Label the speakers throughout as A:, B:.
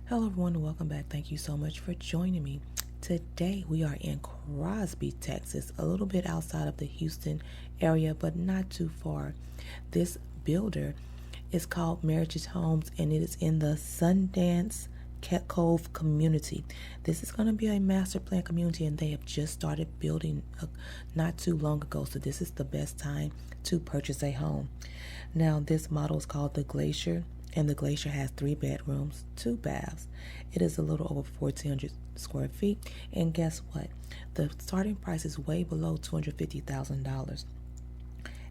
A: Hello everyone, welcome back. Thank you so much for joining me. Today we are in Crosby, Texas, a little bit outside of the Houston area, but not too far. This builder is called Meritage Homes and it is in the Sundance Cove community. This is going to be a master plan community and they have just started building not too long ago, so this is the best time to purchase a home. Now this model is called the Glacier, and the Glacier has 3 bedrooms, 2 baths. It is a little over 1,400 square feet, and guess what? The starting price is way below $250,000.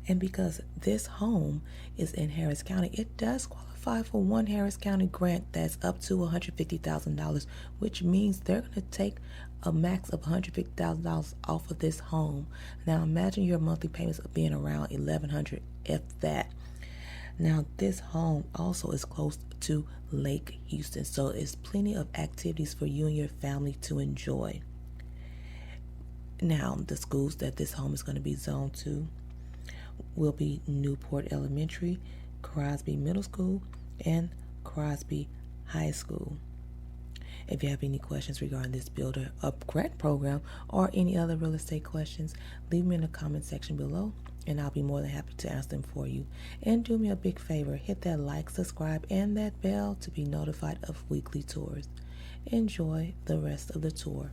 A: And because this home is in Harris County, it does qualify for one Harris County grant that's up to $150,000, which means they're going to take a max of $150,000 off of this home. Now imagine your monthly payments of being around $1,100, if that. Now this home also is close to Lake Houston, so it's plenty of activities for you and your family to enjoy. Now the schools that this home is going to be zoned to will be Newport Elementary, Crosby Middle School, and Crosby High School. If you have any questions regarding this builder upgrade program or any other real estate questions, leave me in the comment section below and I'll be more than happy to answer them for you. And do me a big favor, hit that like, subscribe, and that bell to be notified of weekly tours. Enjoy the rest of the tour.